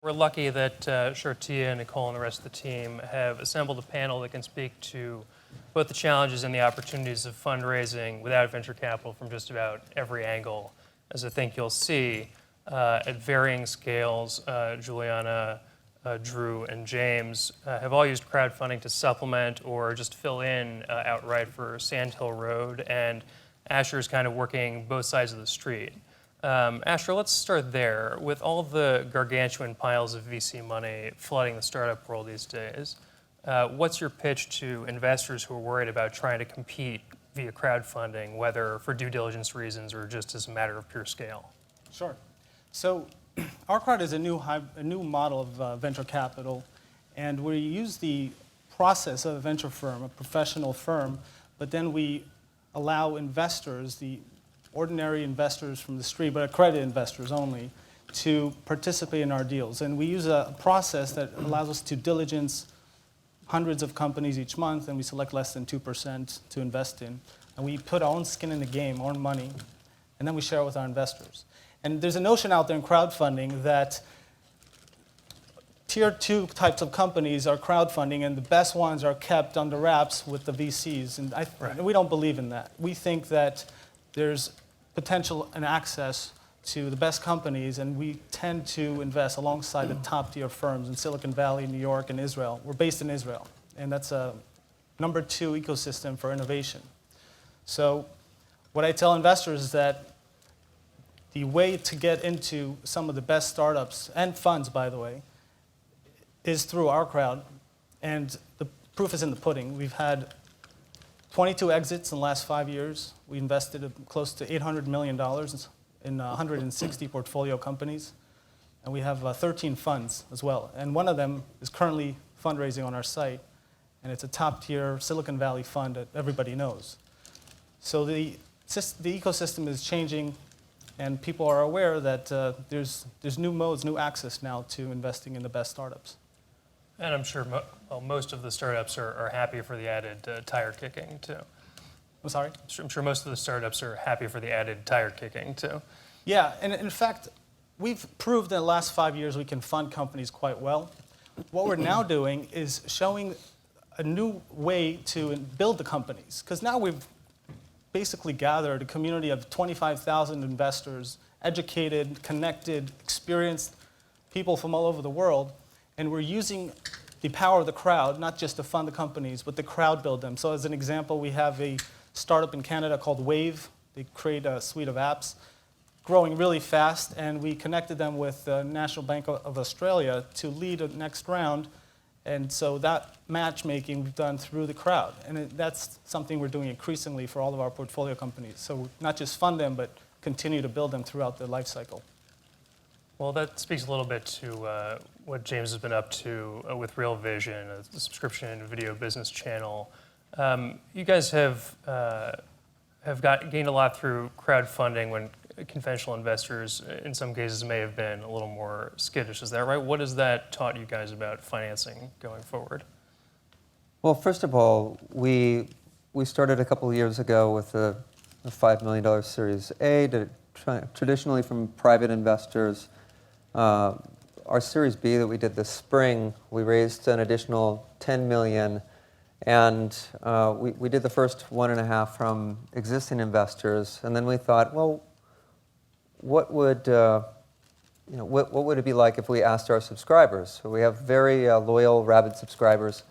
We're lucky that Shartia, Nicole, and the rest of the team have assembled a panel that can speak to both the challenges and the opportunities of fundraising without venture capital from just about every angle. As I think you'll see, at varying scales, Juliana, Drew, and James have all used crowdfunding to supplement or just fill in outright for Sand Hill Road, and Asher is kind of working both sides of the street. Asher, let's start there. With all the gargantuan piles of VC money flooding the startup world these days, what's your pitch to investors who are worried about trying to compete via crowdfunding, whether for due diligence reasons or just as a matter of pure scale? Sure. So OurCrowd is a new model of venture capital, and we use the process of a venture firm, a professional firm, but then we allow investors, the ordinary investors from the street, but accredited investors only, to participate in our deals. And we use a process that allows us to diligence hundreds of companies each month, and we select less than 2% to invest in. And we put our own skin in the game, our own money, and then we share it with our investors. And there's a notion out there in crowdfunding that tier 2 types of companies are crowdfunding, and the best ones are kept under wraps with the VCs. And we don't believe in that. We think that there's potential and access to the best companies, and we tend to invest alongside the top-tier firms in Silicon Valley, New York, and Israel. We're based in Israel, and that's a number 2 ecosystem for innovation. So what I tell investors is that the way to get into some of the best startups, and funds, by the way, is through OurCrowd, and the proof is in the pudding. We've had 22 exits in the last 5 years. We invested close to $800 million in 160 portfolio companies. And we have 13 funds as well. And one of them is currently fundraising on our site. And it's a top-tier Silicon Valley fund that everybody knows. So the ecosystem is changing, and people are aware that there's new modes, new access now to investing in the best startups. And I'm sure most of the startups are happy for the added tire kicking, too. I'm sorry? I'm sure most of the startups are happy for the added tire kicking, too. Yeah, and in fact, we've proved in the last 5 years we can fund companies quite well. What we're now doing is showing a new way to build the companies, because now we've basically gathered a community of 25,000 investors, educated, connected, experienced people from all over the world. And we're using the power of the crowd, not just to fund the companies, but to crowd build them. So as an example, we have a startup in Canada called Wave. They create a suite of apps, growing really fast, and we connected them with the National Bank of Australia to lead a next round. And so that matchmaking we've done through the crowd. And that's something we're doing increasingly for all of our portfolio companies. So not just fund them, but continue to build them throughout their life cycle. Well, that speaks a little bit to what James has been up to with Real Vision, a subscription video business channel. You guys have gained a lot through crowdfunding when conventional investors, in some cases, may have been a little more skittish. Is that right? What has that taught you guys about financing going forward? Well, first of all, we started a couple of years ago with a $5 million Series A, traditionally from private investors. Our Series B that we did this spring, we raised an additional $10 million, and we did the first 1.5 from existing investors, and then we thought, well, what would it be like if we asked our subscribers? So we have very loyal, rabid subscribers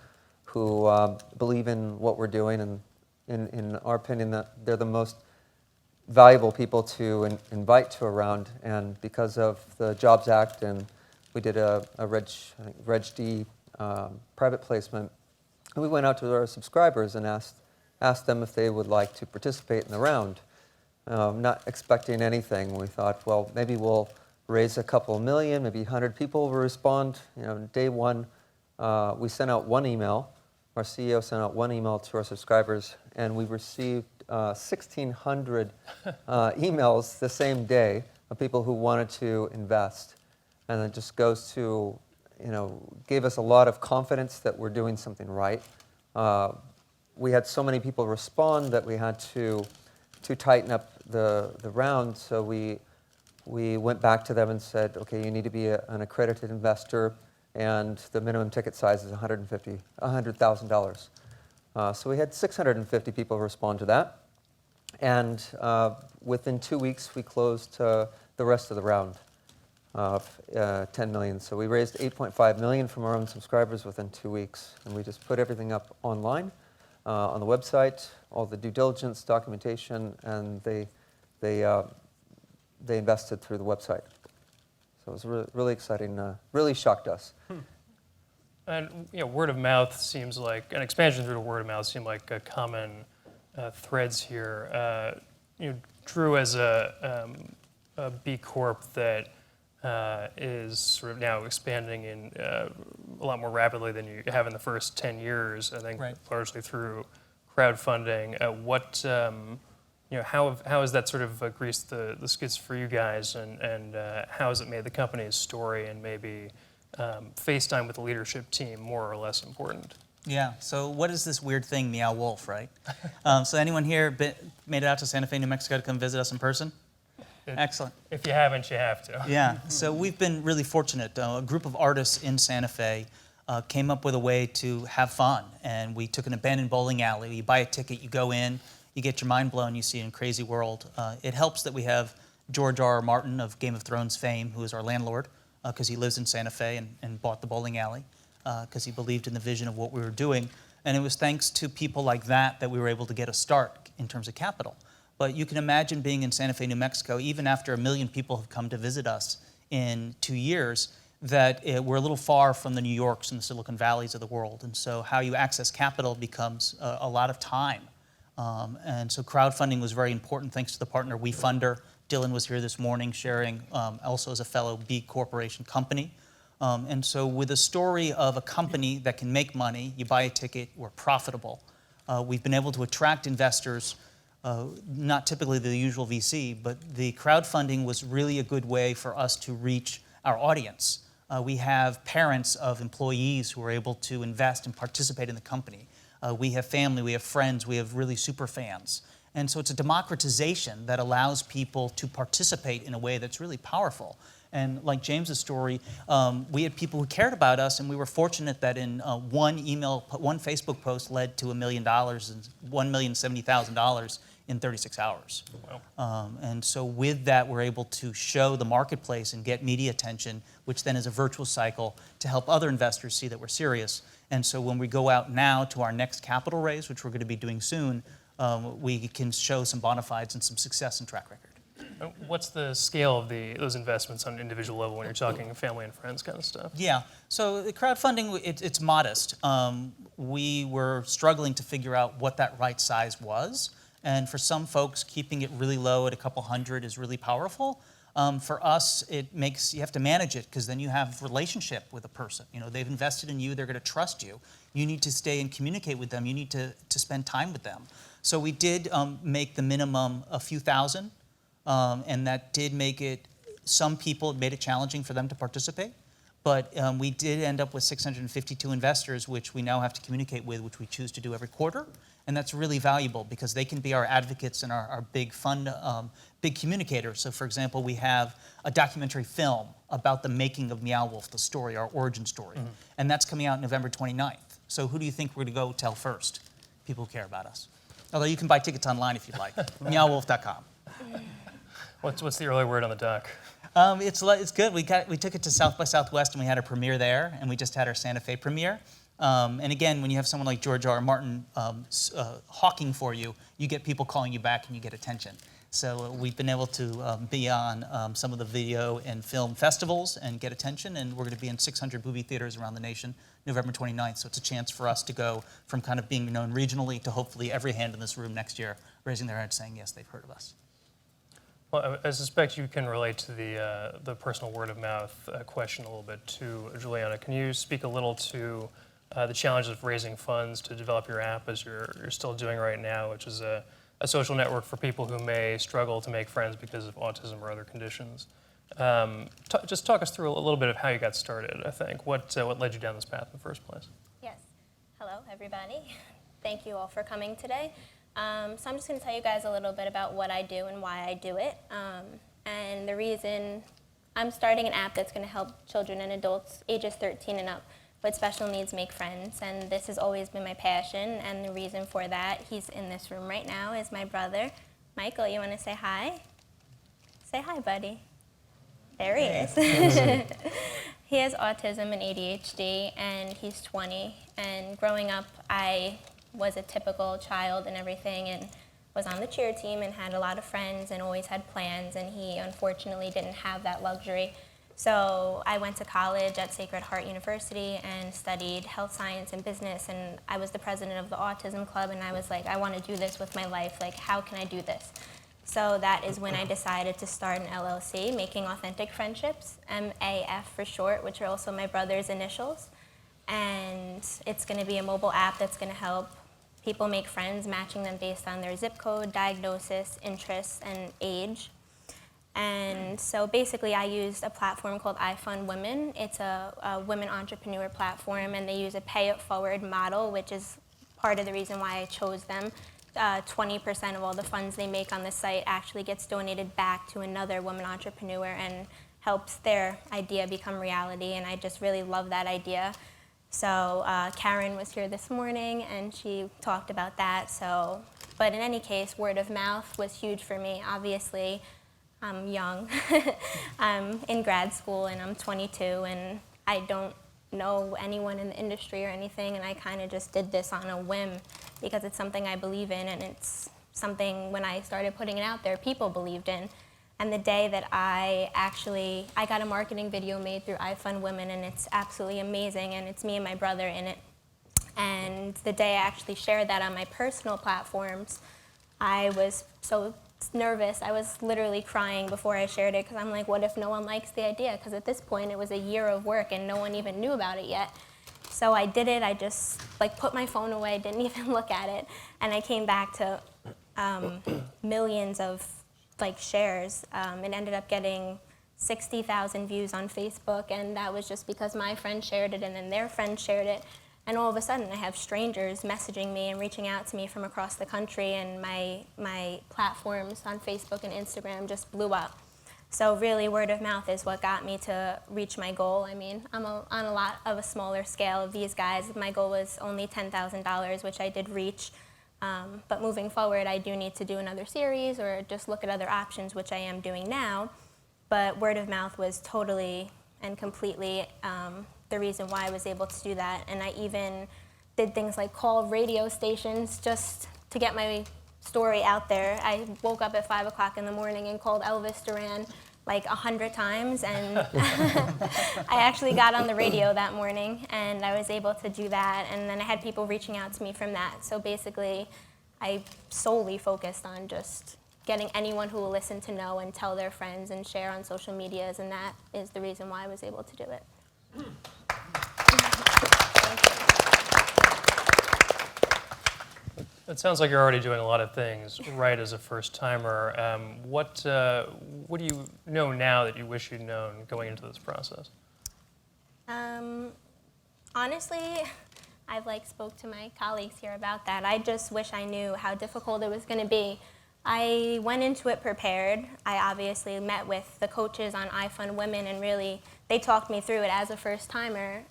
who believe in what we're doing, and in our opinion, that they're the most valuable people to invite to a round. And because of the Jobs Act, and we did a Reg D private placement, and we went out to our subscribers and asked them if they would like to participate in the round. Not expecting anything. We thought, well, maybe we'll raise a couple million, maybe 100 people will respond. Day one, we sent out one email. Our CEO sent out one email to our subscribers, and we received 1,600 emails the same day of people who wanted to invest. And it just goes to, gave us a lot of confidence that we're doing something right. We had so many people respond that we had to tighten up the round, so we we went back to them and said, okay, you need to be an accredited investor, and the minimum ticket size is $100,000. So we had 650 people respond to that. And within 2 weeks, we closed the rest of the round of 10 million. So we raised 8.5 million from our own subscribers within 2 weeks. And we just put everything up online on the website, all the due diligence, documentation, and they invested through the website. So it was really exciting, really shocked us. And word of mouth seems like, an expansion through the word of mouth seemed like a common threads here. Drew, as a B Corp that is sort of now expanding in a lot more rapidly than you have in the first 10 years, I think, largely through crowdfunding. How has that sort of greased the skids for you guys, and how has it made the company's story and maybe FaceTime with the leadership team more or less important? Yeah, so what is this weird thing, Meow Wolf, right? So anyone here made it out to Santa Fe, New Mexico to come visit us in person? Excellent. If you haven't, you have to. Yeah, so we've been really fortunate. A group of artists in Santa Fe came up with a way to have fun, and we took an abandoned bowling alley. You buy a ticket, you go in, you get your mind blown, you see a crazy world. It helps that we have George R.R. Martin of Game of Thrones fame, who is our landlord, because he lives in Santa Fe and bought the bowling alley, because he believed in the vision of what we were doing. And it was thanks to people like that we were able to get a start in terms of capital. But you can imagine being in Santa Fe, New Mexico, even after 1 million people have come to visit us in 2 years, that we're a little far from the New Yorks and the Silicon Valleys of the world. And so how you access capital becomes a lot of time. And so crowdfunding was very important, thanks to the partner WeFunder. Dylan was here this morning sharing, also as a fellow B Corporation company. And so with a story of a company that can make money, you buy a ticket, we're profitable. We've been able to attract investors, not typically the usual VC, but the crowdfunding was really a good way for us to reach our audience. We have parents of employees who are able to invest and participate in the company. We have family, we have friends, we have really super fans. And so it's a democratization that allows people to participate in a way that's really powerful. And like James's story, we had people who cared about us, and we were fortunate that in one Facebook post led to $1 million and $1,070,000 in 36 hours. Wow. And so with that, we're able to show the marketplace and get media attention, which then is a virtual cycle to help other investors see that we're serious. And so when we go out now to our next capital raise, which we're going to be doing soon, we can show some bona fides and some success and track record. What's the scale of those investments on an individual level when you're talking family and friends kind of stuff? Yeah, so the crowdfunding, it's modest. We were struggling to figure out what that right size was. And for some folks, keeping it really low at a couple hundred is really powerful. For us, you have to manage it, because then you have relationship with a person. They've invested in you, they're going to trust you. You need to stay and communicate with them. You need to spend time with them. So we did make the minimum a few thousand, and that did make it, some people, it made it challenging for them to participate. But we did end up with 652 investors, which we now have to communicate with, which we choose to do every quarter. And that's really valuable, because they can be our advocates and our big fund, big communicators. So for example, we have a documentary film about the making of Meow Wolf, the story, our origin story. Mm-hmm. And that's coming out November 29th. So who do you think we're going to go tell first? People who care about us. Although you can buy tickets online if you'd like. Meowwolf.com. What's the early word on the doc? It's good. We took it to South by Southwest, and we had a premiere there, and we just had our Santa Fe premiere. And again, when you have someone like George R.R. Martin hawking for you, you get people calling you back and you get attention. So we've been able to be on some of the video and film festivals and get attention, and we're going to be in 600 movie theaters around the nation November 29th. So it's a chance for us to go from kind of being known regionally to hopefully every hand in this room next year raising their hand saying, yes, they've heard of us. Well, I suspect you can relate to the personal word of mouth question a little bit too, Juliana. Can you speak a little to the challenges of raising funds to develop your app, as you're still doing right now, which is a social network for people who may struggle to make friends because of autism or other conditions? Just talk us through a little bit of how you got started, I think. What led you down this path in the first place? Yes. Hello, everybody. Thank you all for coming today. So I'm just going to tell you guys a little bit about what I do and why I do it. And the reason I'm starting an app that's going to help children and adults ages 13 and up with special needs make friends. And this has always been my passion. And the reason for that, he's in this room right now, is my brother. Michael, you want to say hi? Say hi, buddy. There he is. He has autism and ADHD, and he's 20. And growing up, I was a typical child and everything, and was on the cheer team and had a lot of friends and always had plans, and he unfortunately didn't have that luxury. So I went to college at Sacred Heart University and studied health science and business, and I was the president of the autism club, and I was like, I want to do this with my life. Like, how can I do this? So that is when I decided to start an LLC, Making Authentic Friendships, MAF for short, which are also my brother's initials. And it's going to be a mobile app that's going to help people make friends, matching them based on their zip code, diagnosis, interests, and age. And so basically I used a platform called iFund Women. It's a women entrepreneur platform, and they use a pay-it-forward model, which is part of the reason why I chose them. 20% of all the funds they make on the site actually gets donated back to another woman entrepreneur and helps their idea become reality, and I just really love that idea. So Karen was here this morning, and she talked about that. So, but in any case, word of mouth was huge for me. Obviously, I'm young. I'm in grad school, and I'm 22, and I don't know anyone in the industry or anything, and I kind of just did this on a whim because it's something I believe in, and it's something, when I started putting it out there, people believed in. And the day that I got a marketing video made through iFund Women, and it's absolutely amazing, and it's me and my brother in it. And the day I actually shared that on my personal platforms, I was so nervous. I was literally crying before I shared it, because I'm like, what if no one likes the idea? Because at this point, it was a year of work, and no one even knew about it yet. So I did it. I just put my phone away, didn't even look at it, and I came back to millions of shares. It ended up getting 60,000 views on Facebook, and that was just because my friend shared it, and then their friend shared it, and all of a sudden I have strangers messaging me and reaching out to me from across the country, and my platforms on Facebook and Instagram just blew up. So really, word of mouth is what got me to reach my goal. I mean, I'm on a lot of a smaller scale of these guys. My goal was only $10,000, which I did reach. But moving forward, I do need to do another series or just look at other options, which I am doing now. But word of mouth was totally and completely the reason why I was able to do that. And I even did things like call radio stations just to get my story out there. I woke up at 5 o'clock in the morning and called Elvis Duran 100 times, and I actually got on the radio that morning, and I was able to do that, and then I had people reaching out to me from that. So basically, I solely focused on just getting anyone who will listen to know and tell their friends and share on social medias, and that is the reason why I was able to do it. It sounds like you're already doing a lot of things right as a first-timer. What do you know now that you wish you'd known going into this process? Honestly, I've spoke to my colleagues here about that. I just wish I knew how difficult it was going to be. I went into it prepared. I obviously met with the coaches on iFund Women, and really they talked me through it as a first-timer,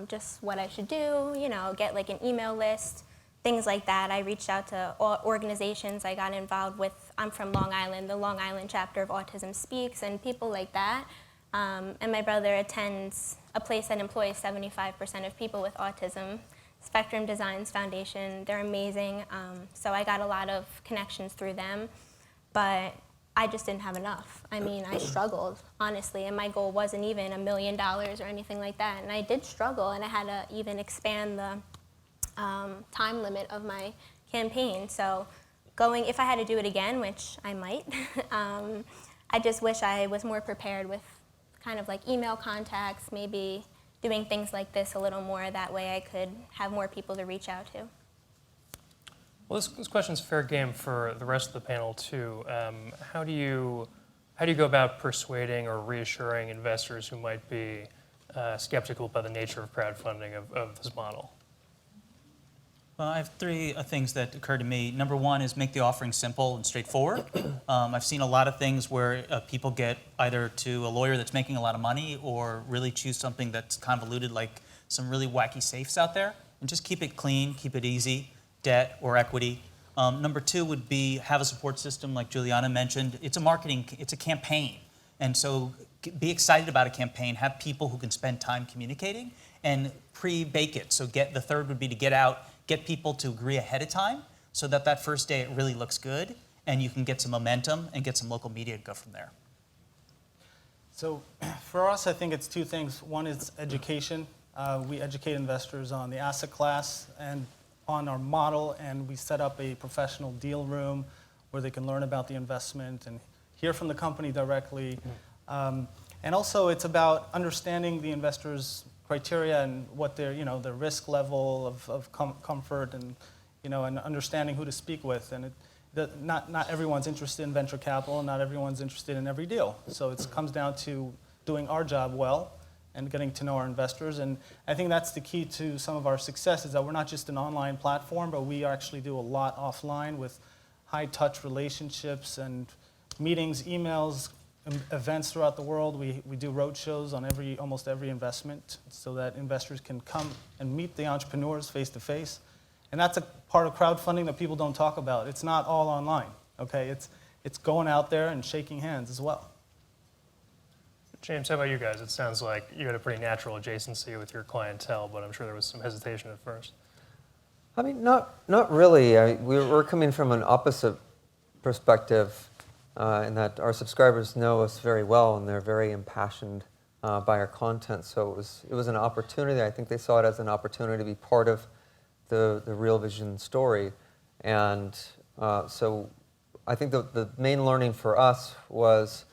just what I should do, get an email list, things like that. I reached out to organizations I got involved with. I'm from Long Island, the Long Island chapter of Autism Speaks, and people like that. And my brother attends a place that employs 75% of people with autism, Spectrum Designs Foundation. They're amazing. So I got a lot of connections through them, but I just didn't have enough. I mean, I struggled, honestly, and my goal wasn't even $1 million or anything like that. And I did struggle, and I had to even expand the time limit of my campaign. So if I had to do it again, which I might, I just wish I was more prepared with kind of email contacts, maybe doing things like this a little more. That way I could have more people to reach out to. Well, this question's fair game for the rest of the panel too. How do you go about persuading or reassuring investors who might be skeptical about the nature of crowdfunding of this model? Well, I have three things that occur to me. Number one is make the offering simple and straightforward. I've seen a lot of things where people get either to a lawyer that's making a lot of money or really choose something that's convoluted, like some really wacky safes out there. And just keep it clean, keep it easy, debt or equity. Number two would be have a support system like Juliana mentioned. It's a campaign. And so be excited about a campaign, have people who can spend time communicating and pre-bake it. So the third would be to get people to agree ahead of time so that that first day it really looks good and you can get some momentum and get some local media to go from there. So for us, I think it's two things. One is education. We educate investors on the asset class and on our model, and we set up a professional deal room where they can learn about the investment and hear from the company directly. And also it's about understanding the investors' criteria and what their risk level of comfort and and understanding who to speak with. And not everyone's interested in venture capital, and not everyone's interested in every deal. So it comes down to doing our job well and getting to know our investors. And I think that's the key to some of our success, is that we're not just an online platform, but we actually do a lot offline with high-touch relationships and meetings, emails, events throughout the world. We do road shows on almost every investment so that investors can come and meet the entrepreneurs face to face. And that's a part of crowdfunding that people don't talk about. It's not all online, okay? It's going out there and shaking hands as well. James, how about you guys? It sounds like you had a pretty natural adjacency with your clientele, but I'm sure there was some hesitation at first. I mean, not really. We're coming from an opposite perspective in that our subscribers know us very well and they're very impassioned by our content. So it was an opportunity. I think they saw it as an opportunity to be part of the Real Vision story. And so I think the main learning for us was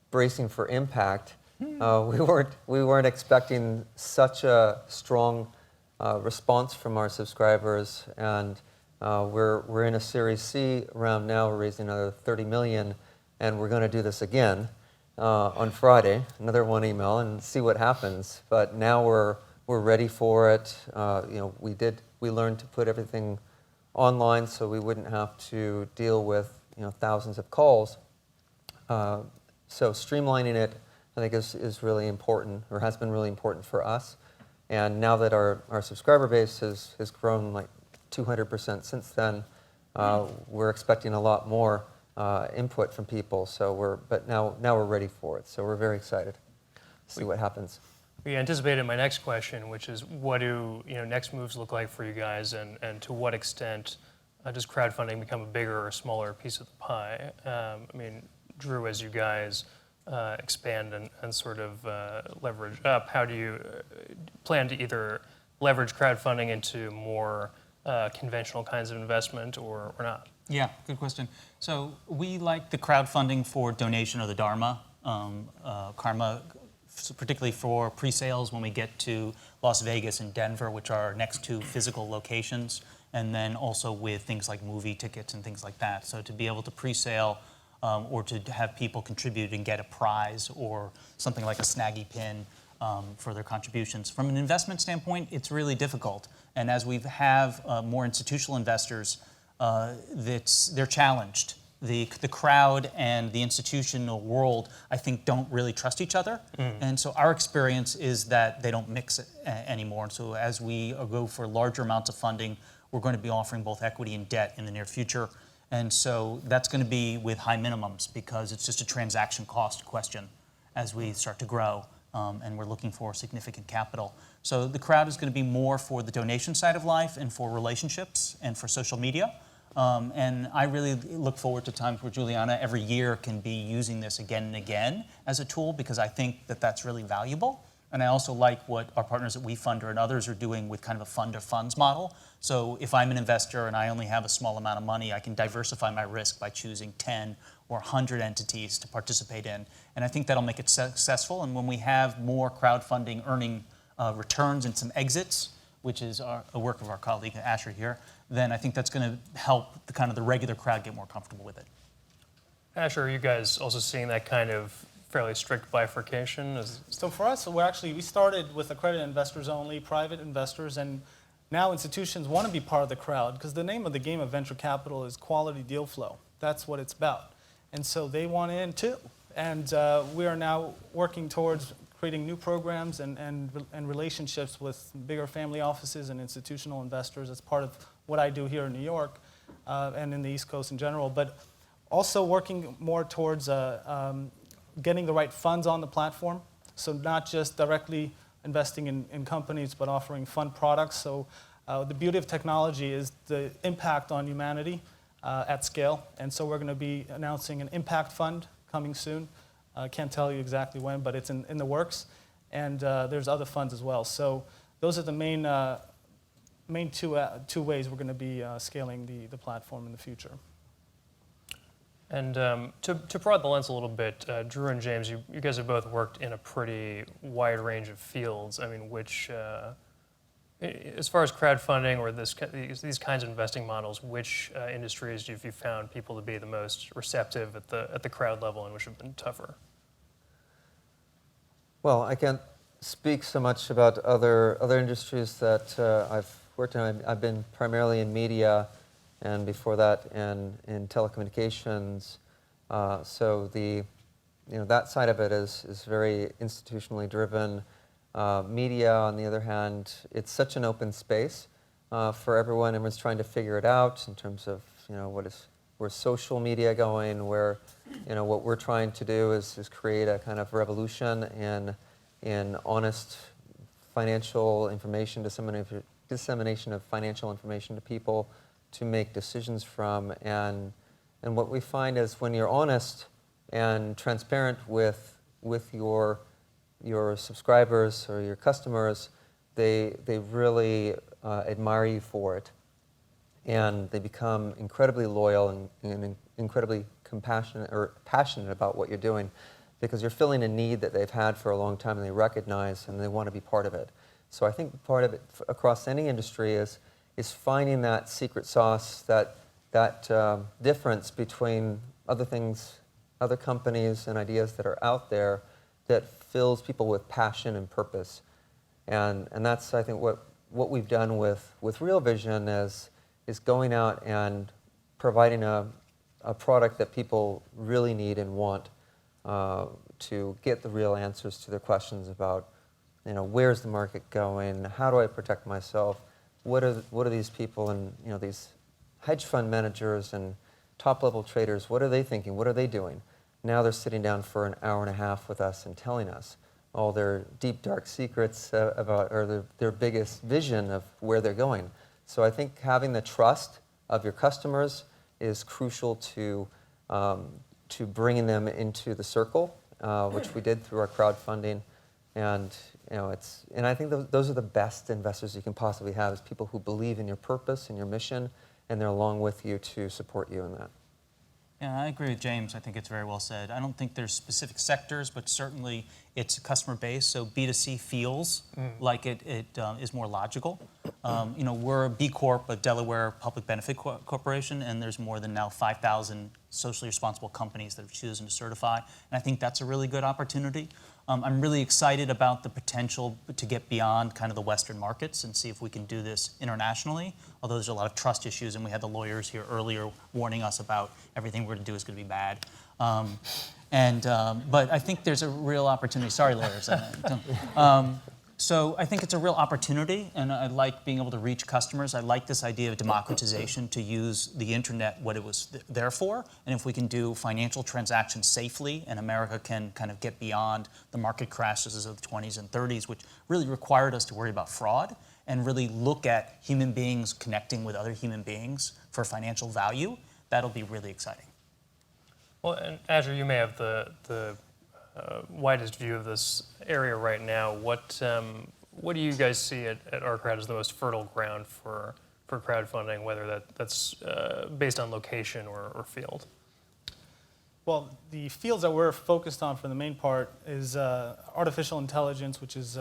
bracing for impact. We weren't expecting such a strong response from our subscribers, and we're in a Series C round now. We're raising another $30 million, and we're going to do this again on Friday. Another one email and see what happens. But now we're ready for it. We learned to put everything online so we wouldn't have to deal with thousands of calls. So streamlining it, I think, is really important, or has been really important for us. And now that our subscriber base has grown like 200% since then, we're expecting a lot more input from people. But now we're ready for it. So we're very excited to see what happens. We anticipated my next question, which is what do next moves look like for you guys, and to what extent does crowdfunding become a bigger or smaller piece of the pie? Drew, as you guys expand and sort of leverage up, how do you plan to either leverage crowdfunding into more conventional kinds of investment or not? Yeah, good question. So we like the crowdfunding for donation or the Dharma, Karma, particularly for pre-sales when we get to Las Vegas and Denver, which are our next two physical locations, and then also with things like movie tickets and things like that. So to be able to pre-sale or to have people contribute and get a prize or something like a snaggy pin for their contributions. From an investment standpoint, it's really difficult. And as we have more institutional investors, they're challenged. The crowd and the institutional world, I think, don't really trust each other. And so our experience is that they don't mix it anymore. And so as we go for larger amounts of funding, we're going to be offering both equity and debt in the near future. And so that's going to be with high minimums because it's just a transaction cost question as we start to grow, and we're looking for significant capital. So the crowd is going to be more for the donation side of life and for relationships and for social media. And I really look forward to times where Juliana every year can be using this again and again as a tool because I think that that's really valuable. And I also like what our partners at WeFunder and others are doing with kind of a fund of funds model. So if I'm an investor and I only have a small amount of money, I can diversify my risk by choosing 10 or 100 entities to participate in. And I think that'll make it successful. And when we have more crowdfunding earning returns and some exits, which is a work of our colleague Asher here, then I think that's going to help the regular crowd get more comfortable with it. Asher, are you guys also seeing that kind of fairly strict bifurcation? So for us, we started with accredited investors only, private investors, and now institutions want to be part of the crowd because the name of the game of venture capital is quality deal flow. That's what it's about. And so they want in too. And we are now working towards creating new programs and relationships with bigger family offices and institutional investors as part of what I do here in New York and in the East Coast in general. But also working more towards getting the right funds on the platform. So not just directly investing in companies, but offering fund products. So the beauty of technology is the impact on humanity at scale. And so we're going to be announcing an impact fund coming soon. I can't tell you exactly when, but it's in the works. And there's other funds as well. So those are the main two ways we're going to be scaling the platform in the future. And to broaden the lens a little bit, Drew and James, you guys have both worked in a pretty wide range of fields. I mean, which, as far as crowdfunding or these kinds of investing models, which industries have you found people to be the most receptive at the crowd level and which have been tougher? Well, I can't speak so much about other industries that I've worked in. I've been primarily in media, and before that in telecommunications. So that side of it is very institutionally driven. Media, on the other hand, it's such an open space for everyone. Everyone's trying to figure it out in terms of where's social media going, where what we're trying to do is create a kind of revolution in honest financial information, dissemination of financial information to people to make decisions from. And what we find is when you're honest and transparent with your subscribers or your customers, they really admire you for it. And they become incredibly loyal and incredibly compassionate or passionate about what you're doing, because you're filling a need that they've had for a long time and they recognize and they want to be part of it. So I think part of it across any industry is finding that secret sauce, that difference between other things, other companies and ideas that are out there that fills people with passion and purpose. And that's, I think, what we've done with Real Vision is going out and providing a product that people really need and want to get the real answers to their questions about, where's the market going? How do I protect myself? What are these people and these hedge fund managers and top-level traders? What are they thinking? What are they doing? Now they're sitting down for an hour and a half with us and telling us all their deep, dark secrets about, or their biggest vision of where they're going. So I think having the trust of your customers is crucial to bringing them into the circle, which we did through our crowdfunding. And I think those are the best investors you can possibly have, is people who believe in your purpose and your mission, and they're along with you to support you in that. Yeah, I agree with James. I think it's very well said. I don't think there's specific sectors, but certainly it's a customer base. So B2C feels like it is more logical. We're a B Corp, a Delaware Public Benefit Corporation, and there's more than now 5,000 socially responsible companies that have chosen to certify. And I think that's a really good opportunity. I'm really excited about the potential to get beyond kind of the Western markets and see if we can do this internationally, although there's a lot of trust issues, and we had the lawyers here earlier warning us about everything we're going to do is going to be bad. But I think there's a real opportunity. Sorry, lawyers. So I think it's a real opportunity, and I like being able to reach customers. I like this idea of democratization, to use the internet what it was there for. And if we can do financial transactions safely, and America can kind of get beyond the market crashes of the 20s and 30s, which really required us to worry about fraud, and really look at human beings connecting with other human beings for financial value, that'll be really exciting. Well, and Azure, you may have the widest view of this area right now. What do you guys see at OurCrowd as the most fertile ground for crowdfunding, whether that's based on location or field? Well, the fields that we're focused on for the main part is artificial intelligence, which is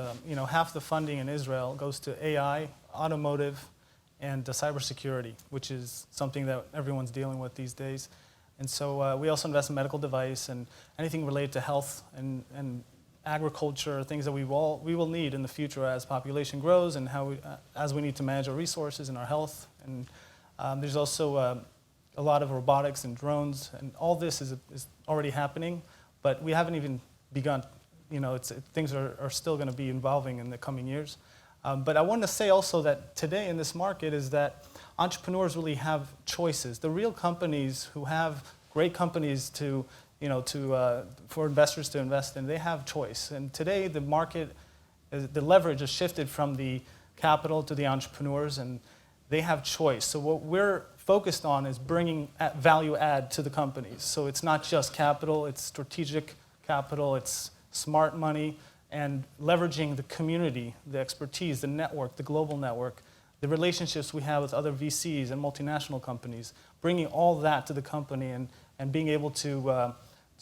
half the funding in Israel goes to AI, automotive, and cybersecurity, which is something that everyone's dealing with these days. And so we also invest in medical device and anything related to health and agriculture, things that we will need in the future as population grows and as we need to manage our resources and our health. And there's also a lot of robotics and drones, and all this is already happening, but we haven't even begun. Things are still going to be evolving in the coming years. But I wanted to say also that today in this market is that entrepreneurs really have choices. The real companies who have great companies for investors to invest in, they have choice. And today the market, the leverage has shifted from the capital to the entrepreneurs, and they have choice. So what we're focused on is bringing value add to the companies. So it's not just capital, it's strategic capital, it's smart money, and leveraging the community, the expertise, the network, the global network, the relationships we have with other VCs and multinational companies, bringing all that to the company and being able to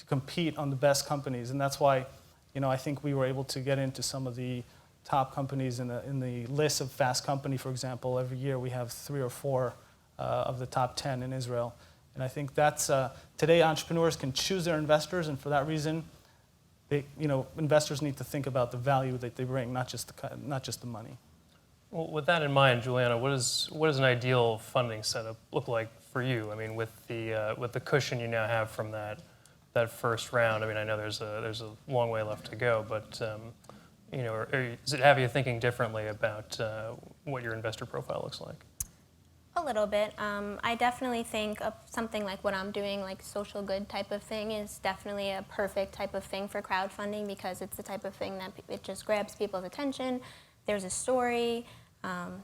compete on the best companies. And that's why, I think we were able to get into some of the top companies in the list of Fast Company, for example. Every year we have 3 or 4 of the top 10 in Israel. And I think that's, today entrepreneurs can choose their investors, and for that reason, investors need to think about the value that they bring, not just the money. Well, with that in mind, Juliana, what does an ideal funding setup look like for you? I mean, with the cushion you now have from that first round. I mean, I know there's a long way left to go, but does it have you thinking differently about what your investor profile looks like? A little bit. I definitely think of something like what I'm doing, like social good type of thing, is definitely a perfect type of thing for crowdfunding, because it's the type of thing that it just grabs people's attention. There's a story,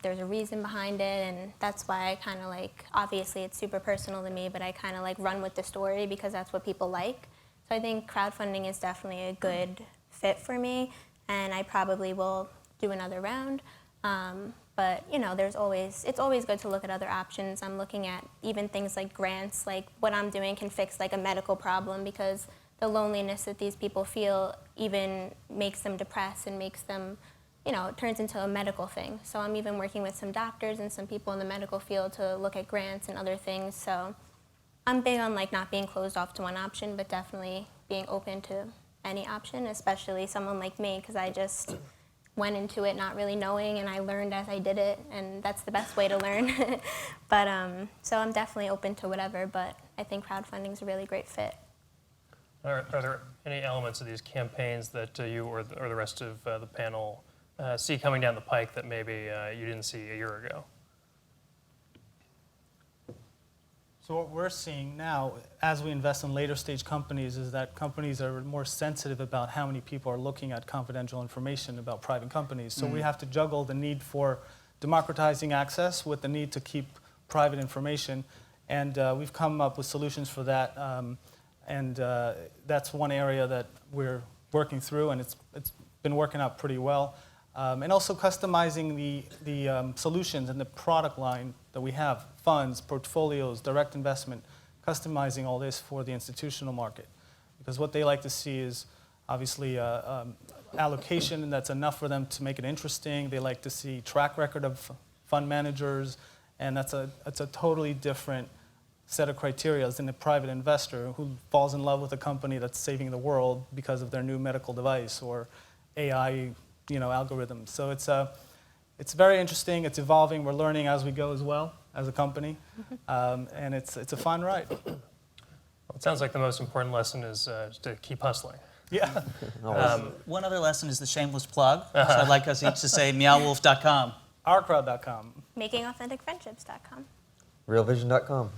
there's a reason behind it, and that's why I kind of obviously it's super personal to me, but I kind of run with the story because that's what people like. So I think crowdfunding is definitely a good fit for me, and I probably will do another round. But it's always good to look at other options. I'm looking at even things like grants, like what I'm doing can fix a medical problem, because the loneliness that these people feel even makes them depressed and makes them, it turns into a medical thing. So I'm even working with some doctors and some people in the medical field to look at grants and other things. So I'm big on not being closed off to one option, but definitely being open to any option, especially someone like me, because I just went into it not really knowing, and I learned as I did it, and that's the best way to learn. But so I'm definitely open to whatever, but I think crowdfunding is a really great fit. Are there any elements of these campaigns that you or the rest of the panel see coming down the pike that maybe you didn't see a year ago? So what we're seeing now, as we invest in later stage companies, is that companies are more sensitive about how many people are looking at confidential information about private companies. So we have to juggle the need for democratizing access with the need to keep private information. And we've come up with solutions for that. And that's one area that we're working through, and it's been working out pretty well. And also customizing the solutions and the product line that we have, funds, portfolios, direct investment, customizing all this for the institutional market. Because what they like to see is obviously allocation, and that's enough for them to make it interesting. They like to see track record of fund managers, and that's a totally different set of criteria than a private investor who falls in love with a company that's saving the world because of their new medical device or AI algorithms. So it's very interesting. It's evolving. We're learning as we go as well as a company, and it's a fun ride. Well, it sounds like the most important lesson is to keep hustling. Yeah. One other lesson is the shameless plug. So I'd like us each to say meowwolf.com. OurCrowd.com. MakingAuthenticFriendships.com. Realvision.com.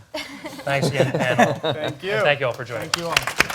Thanks again, panel. Thank you. And thank you all for joining. Thank you all.